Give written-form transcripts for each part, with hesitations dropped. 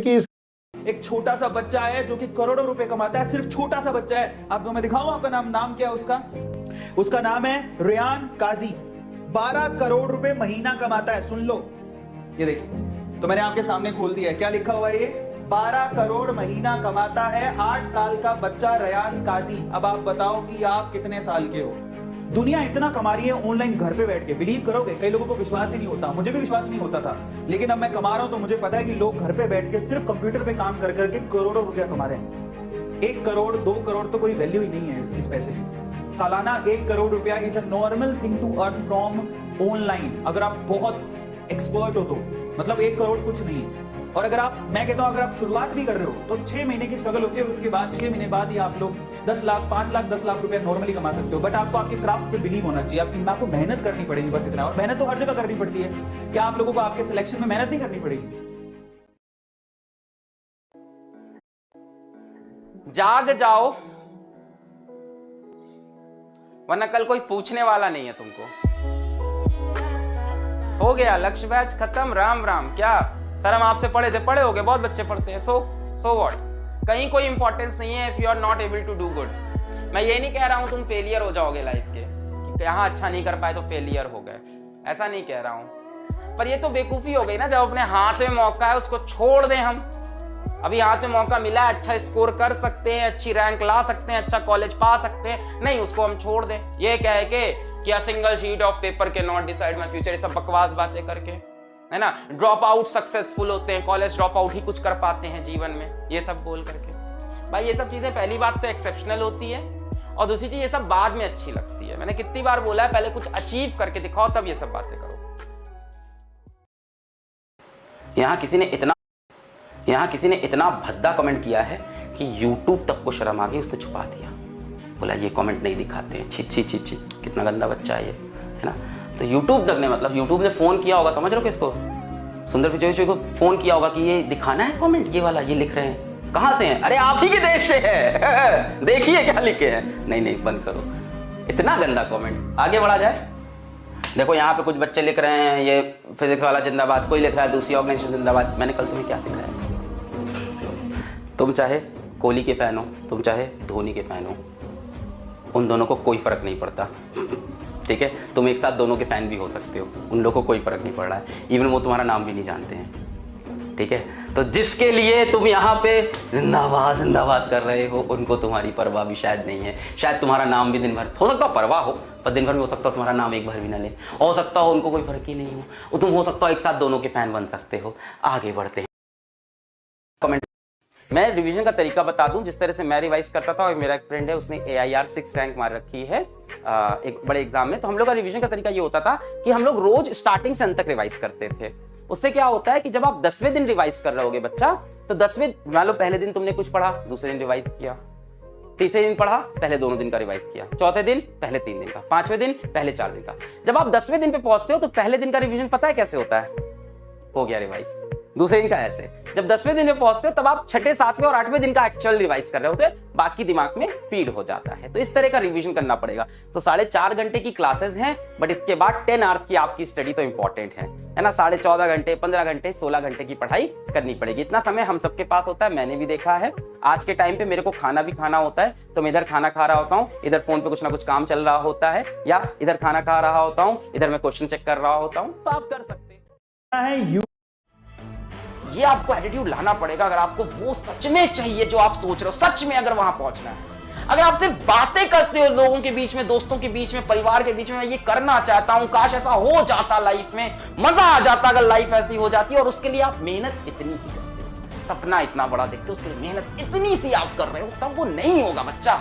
कि एक छोटा सा बच्चा है जो कि करोड़ों रुपए कमाता है, सिर्फ छोटा सा बच्चा है। आपको मैं दिखाऊं आपका नाम क्या है उसका नाम है रेयान काजी। 12 करोड़ रुपए महीना कमाता है। सुन लो, ये देखिए, तो मैंने आपके सामने खोल दिया है, क्या लिखा हुआ है ये? 12 करोड़ महीना कमाता है 8 साल का बच्चा रेयान काजी। अब आप बताओ कि आप कितने साल के हो? दुनिया इतना कमा रही है ऑनलाइन घर पे बैठ के, बिलीव करोगे कई लोगों को विश्वास ही नहीं होता, मुझे भी विश्वास नहीं होता था, लेकिन अब मैं कमा रहा हूं तो मुझे पता है कि लोग घर पे बैठ के सिर्फ कंप्यूटर पे काम कर करके करोड़ों रुपया कमा रहे हैं। 1 करोड़ 2 करोड़ तो कोई वैल्यू ही नहीं है इस पैसे की। सालाना 1 करोड़ रुपया is a normal thing to earn from online. अगर आप बहुत एक्सपर्ट हो तो मतलब 1 करोड़ कुछ नहीं है। और अगर आप, मैं कहता हूं अगर आप शुरुआत भी कर रहे हो तो 6 महीने की स्ट्रगल होती है और उसके बाद 6 महीने बाद ही आप लोग 10 लाख 5 लाख 10 लाख रुपया नॉर्मली कमा सकते हो। बट आपको आपके क्राफ्ट पे बिलीव होना चाहिए, आपको मेहनत करनी पड़ेगी, बस इतना। और मेहनत तो हर जगह करनी पड़ती है। क्या आप लोगों को आपके सिलेक्शन में मेहनत नहीं करनी पड़ेगी? जाग जाओ, वरना कल कोई पूछने वाला नहीं है तुमको। हो गया, लक्ष्य बैच खत्म, राम राम। क्या सर हम आपसे पढ़े थे? पढ़े होगे, बहुत बच्चे पढ़ते हैं। सो व्हाट, कहीं कोई इंपॉर्टेंस नहीं है if you are not able to do good. मैं ये नहीं कह रहा हूं तुम फेलियर हो जाओगे लाइफ के, कि यहां अच्छा नहीं कर पाए तो फेलियर हो गए, ऐसा नहीं कह रहा हूं। पर ये तो बेवकूफी हो गई ना, जब अपने हाथ में मौका है उसको छोड़ दें हम। अभी हाथ में मौका मिला है, अच्छा स्कोर कर सकते हैं, अच्छी रैंक ला सकते हैं, अच्छा कॉलेज पा सकते हैं, नहीं उसको हम छोड़ दें। ये कह के कि a single sheet of paper के नॉट डिसाइड माय फ्यूचर, ये सब बकवास बातें करके, है ना। ड्रॉप आउट सक्सेसफुल होते हैं, कॉलेज ड्रॉप आउट ही कुछ कर पाते हैं जीवन में, ये सब बोल करके। भाई ये सब चीजें पहली बात तो एक्सेप्शनल होती है, और दूसरी चीज ये सब बाद में अच्छी लगती है। मैंने कितनी बार बोला है, पहले कुछ अचीव करके दिखाओ तब ये सब बातें करो। यहाँ किसी ने इतना भद्दा कमेंट किया है कि YouTube तक को शर्म आ गई, उसने छुपा दिया, बोला ये कमेंट नहीं दिखाते हैं, छी छी छी छी, कितना गंदा बच्चा है ये, है ना। तो YouTube तक ने, मतलब YouTube ने फोन किया होगा, समझ रहे हो किसको? सुंदर पिचाई को फोन किया होगा कि ये दिखाना है कमेंट, ये वाला ये लिख रहे हैं, कहां से हैं? अरे आप ही के देश से है देखिए क्या लिखे हैं। नहीं बंद करो, इतना गंदा कमेंट। आगे बढ़ा जाए। देखो यहाँ पे कुछ बच्चे लिख रहे हैं ये फिजिक्स वाला जिंदाबाद, कोई लिख रहा है दूसरी ऑर्गेनाइजेशन जिंदाबाद। मैंने कल तुम्हें क्या सिखाया? तुम चाहे कोहली के फैन हो, तुम चाहे धोनी के फैन हो, उन दोनों को कोई फर्क नहीं पड़ता, ठीक है। तुम एक साथ दोनों के फैन भी हो सकते हो, उन लोगों को कोई फर्क नहीं पड़ रहा है, इवन वो तुम्हारा नाम भी नहीं जानते हैं, ठीक है। तो जिसके लिए तुम यहाँ पे जिंदाबाद कर रहे हो, उनको तुम्हारी परवाह भी शायद नहीं है। शायद तुम्हारा नाम भी दिन भर, हो सकता हो परवाह हो, पर दिन भर में हो सकता हो तुम्हारा नाम एक बार भी ना ले, हो सकता हो उनको कोई फर्क ही नहीं हो, तुम हो सकता हो एक साथ दोनों के फैन बन सकते हो। आगे बढ़ते हैं। कमेंट, मैं रिवीजन का तरीका बता दूं जिस तरह से मैं रिवाइज करता था, और मेरा एक फ्रेंड है उसने AIR 6 रैंक मार रखी है एक बड़े एग्जाम में। तो हम लोग का रिवीजन का तरीका ये होता था कि हम लोग रोज स्टार्टिंग से अंत तक रिवाइज करते थे। उससे क्या होता है कि जब आप 10वें दिन रिवाइज कर रहे होगे बच्चा, तो 10वें, मान लो पहले दिन तुमने कुछ पढ़ा, दूसरे दिन रिवाइज किया, तीसरे दिन पढ़ा, पहले दोनों दिन का रिवाइज किया, चौथे दिन पहले 3 दिन का, 5वें दिन पहले 4 दिन का। जब आप 10वें दिन पे पहुंचते हो तो पहले दिन का रिवीजन पता है कैसे होता है? हो गया रिवाइज। दूसरे दिन का ऐसे। जब 10वें दिन में पहुंचते हो तब आप 6ठे 7वें और 8वें दिन का एक्चुअल रिवाइज कर रहे होते हैं, बाकी दिमाग में फीड हो जाता है। तो इस तरह का रिवीजन करना पड़ेगा। तो 4.5 घंटे की क्लासेस हैं, बट इसके बाद 10 आवर्स की आपकी स्टडी तो इंपॉर्टेंट है ना। 14.5 घंटे, 15 घंटे, 16 घंटे की पढ़ाई करनी पड़ेगी। इतना समय हम सबके पास होता है, मैंने भी देखा है। आज के टाइम पे मेरे को खाना भी खाना होता है, तो मैं इधर खाना खा रहा होता हूँ, इधर फोन पे कुछ ना कुछ काम चल रहा होता है, या इधर खाना खा रहा होता हूँ, इधर मैं क्वेश्चन चेक कर रहा होता हूँ। तो आप कर सकते हैं। ये आपको एटीट्यूड लाना पड़ेगा अगर आपको वो सच में चाहिए जो आप सोच रहे हो, सच में अगर वहां पहुंचना है। अगर आप सिर्फ बातें करते हो लोगों के बीच में, दोस्तों के बीच में, परिवार के बीच में, ये करना चाहता हूं, काश ऐसा हो जाता लाइफ में, मजा आ जाता अगर लाइफ ऐसी हो जाती, और उसके लिए आप मेहनत इतनी सी करते हो, सपना इतना बड़ा देखते हो, उसके लिए मेहनत इतनी सी आप कर रहे हो, तब वो नहीं होगा बच्चा।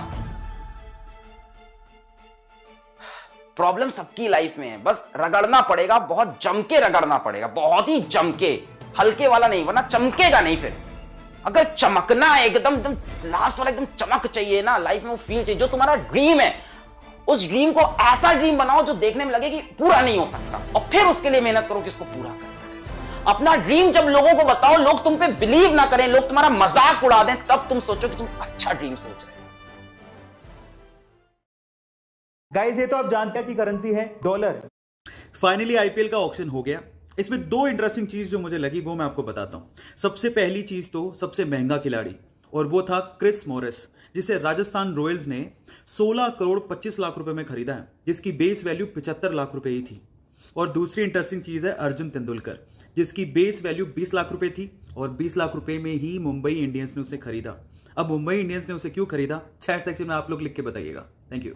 प्रॉब्लम सबकी लाइफ में है, बस रगड़ना पड़ेगा, बहुत जम के रगड़ना पड़ेगा, बहुत ही जम के, हल्के वाला नहीं, वरना चमकेगा नहीं। फिर अगर चमकना है एकदम लास्ट वाला, एकदम चमक चाहिए ना लाइफ में, वो फील चाहिए, जो तुम्हारा ड्रीम है, उस ड्रीम को ऐसा ड्रीम बनाओ जो देखने में लगे कि पूरा नहीं हो सकता, और फिर उसके लिए मेहनत करो कि इसको पूरा करना। अपना ड्रीम जब लोगों को बताओ, लोग तुम पे बिलीव ना करें, लोग तुम्हारा मजाक उड़ा दें, तब तुम सोचो कि तुम अच्छा ड्रीम सोच रहे हो। गाइस, ये तो आप जानते हैं कि करेंसी है डॉलर। फाइनली IPL का ऑक्शन हो गया। इसमें दो इंटरेस्टिंग चीज जो मुझे लगी वो मैं आपको बताता हूं। सबसे पहली चीज तो सबसे महंगा खिलाड़ी, और वो था क्रिस मॉरिस, जिसे राजस्थान रॉयल्स ने 16 करोड़ 25 लाख रुपए में खरीदा है, जिसकी बेस वैल्यू 75 लाख रुपए ही थी। और दूसरी इंटरेस्टिंग चीज है अर्जुन तेंदुलकर, जिसकी बेस वैल्यू 20 लाख रुपए थी और 20 लाख रुपए में ही मुंबई इंडियंस ने उसे खरीदा। अब मुंबई इंडियंस ने उसे क्यों खरीदा, चैट सेक्शन में आप लोग लिख के बताइएगा। Thank you.